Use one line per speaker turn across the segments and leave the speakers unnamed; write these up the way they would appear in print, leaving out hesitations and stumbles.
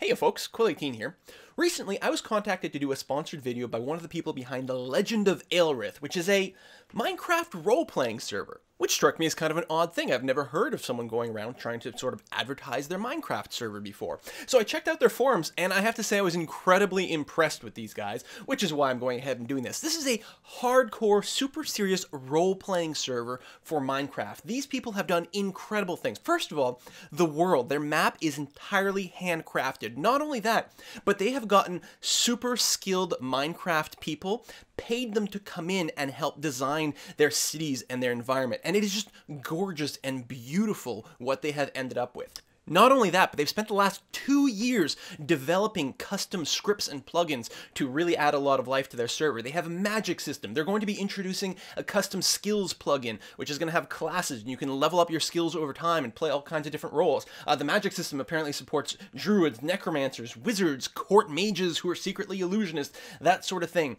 Hey folks, Quill18 here. Recently, I was contacted to do a sponsored video by one of the people behind The Legend of Aelryth, which is a Minecraft role-playing server, which struck me as kind of an odd thing. I've never heard of someone going around trying to sort of advertise their Minecraft server before. So I checked out their forums, and I have to say I was incredibly impressed with these guys, which is why I'm going ahead and doing this. This is a hardcore, super serious role-playing server for Minecraft. These people have done incredible things. First of all, the world, their map is entirely handcrafted. Not only that, but they have gotten super skilled Minecraft people, paid them to come in and help design their cities and their environment. And it is just gorgeous and beautiful what they have ended up with. Not only that, but they've spent the last 2 years developing custom scripts and plugins to really add a lot of life to their server. They have a magic system. They're going to be introducing a custom skills plugin, which is going to have classes, and you can level up your skills over time and play all kinds of different roles. The magic system apparently supports druids, necromancers, wizards, court mages who are secretly illusionists, that sort of thing.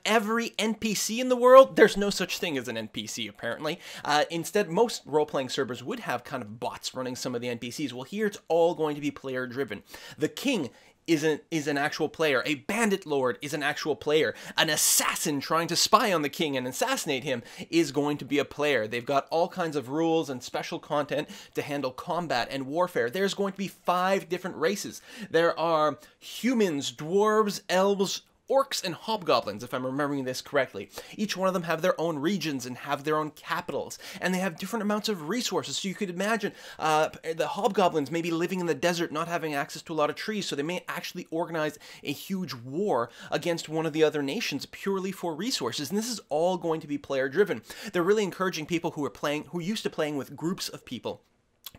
Every NPC in the world, there's no such thing as an NPC, apparently. Instead, most role-playing servers would have kind of bots running some of the NPCs. Well, here it's all going to be player driven. The king is an actual player. A bandit lord is an actual player. An assassin trying to spy on the king and assassinate him is going to be a player. They've got all kinds of rules and special content to handle combat and warfare. There's going to be 5 different races. There are humans, dwarves, elves, orcs, and hobgoblins, if I'm remembering this correctly. Each one of them have their own regions and have their own capitals, and they have different amounts of resources. So you could imagine the hobgoblins may be living in the desert, not having access to a lot of trees, so they may actually organize a huge war against one of the other nations purely for resources, and this is all going to be player driven. They're really encouraging people who are used to playing with groups of people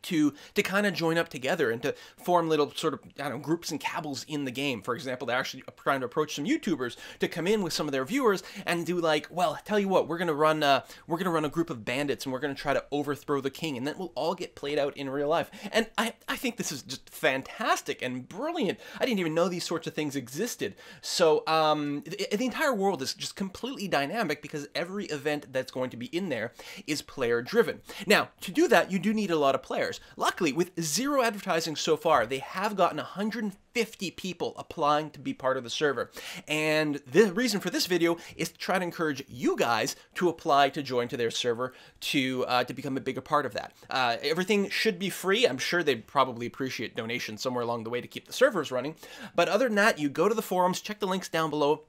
to kind of join up together and to form little sort of, I don't know, groups and cabals in the game. For example, they're actually trying to approach some YouTubers to come in with some of their viewers and do like, well, tell you what, we're gonna run a group of bandits and we're gonna try to overthrow the king, and then we'll all get played out in real life. And I think this is just fantastic and brilliant. I didn't even know these sorts of things existed. So the entire world is just completely dynamic because every event that's going to be in there is player driven. Now, to do that, you do need a lot of players. Luckily, with 0 advertising so far, they have gotten 150 people applying to be part of the server. And the reason for this video is to try to encourage you guys to apply to join to their server to become a bigger part of that. Everything should be free. I'm sure they'd probably appreciate donations somewhere along the way to keep the servers running. But other than that, you go to the forums, check the links down below.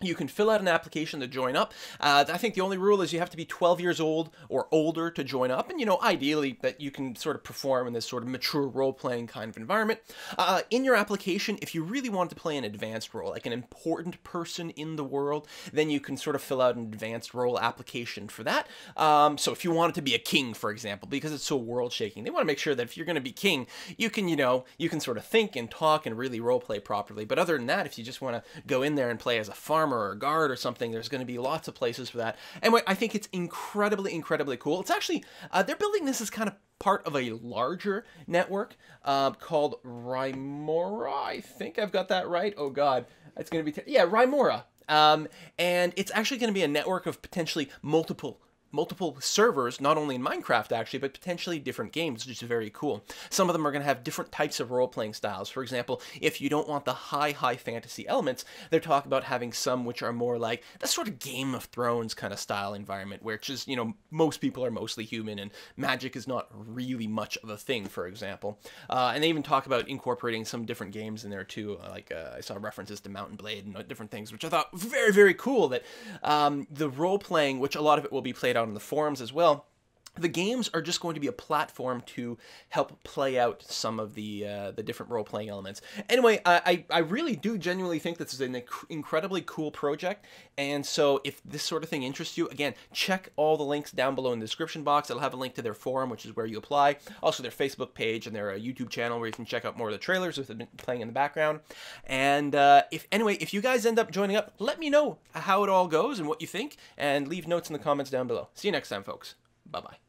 You can fill out an application to join up. I think the only rule is you have to be 12 years old or older to join up, and, you know, ideally that you can sort of perform in this sort of mature role-playing kind of environment. In your application, if you really want to play an advanced role, like an important person in the world, then you can sort of fill out an advanced role application for that. So if you wanted to be a king, for example, because it's so world-shaking, they want to make sure that if you're going to be king, you can, you know, you can sort of think and talk and really role-play properly. But other than that, if you just want to go in there and play as a farmer or a guard or something, there's going to be lots of places for that. Anyway, I think it's incredibly cool. It's actually, they're building this as kind of part of a larger network called Rymora. I think I've got that right. Oh god, it's going to be, yeah, Rymora. And it's actually going to be a network of potentially multiple servers, not only in Minecraft actually, but potentially different games, which is very cool. Some of them are going to have different types of role-playing styles. For example, if you don't want the high fantasy elements, they're talking about having some which are more like the sort of Game of Thrones kind of style environment, which is, you know, most people are mostly human and magic is not really much of a thing, for example. And they even talk about incorporating some different games in there too, like I saw references to Mount & Blade and different things, which I thought very cool, that the role-playing, which a lot of it will be played out on the forums as well, the games are just going to be a platform to help play out some of the different role-playing elements. Anyway, I really do genuinely think this is an incredibly cool project, and so if this sort of thing interests you, again, check all the links down below in the description box. It'll have a link to their forum, which is where you apply, also their Facebook page and their YouTube channel where you can check out more of the trailers that have been playing in the background. And if you guys end up joining up, let me know how it all goes and what you think, and leave notes in the comments down below. See you next time, folks. Bye-bye.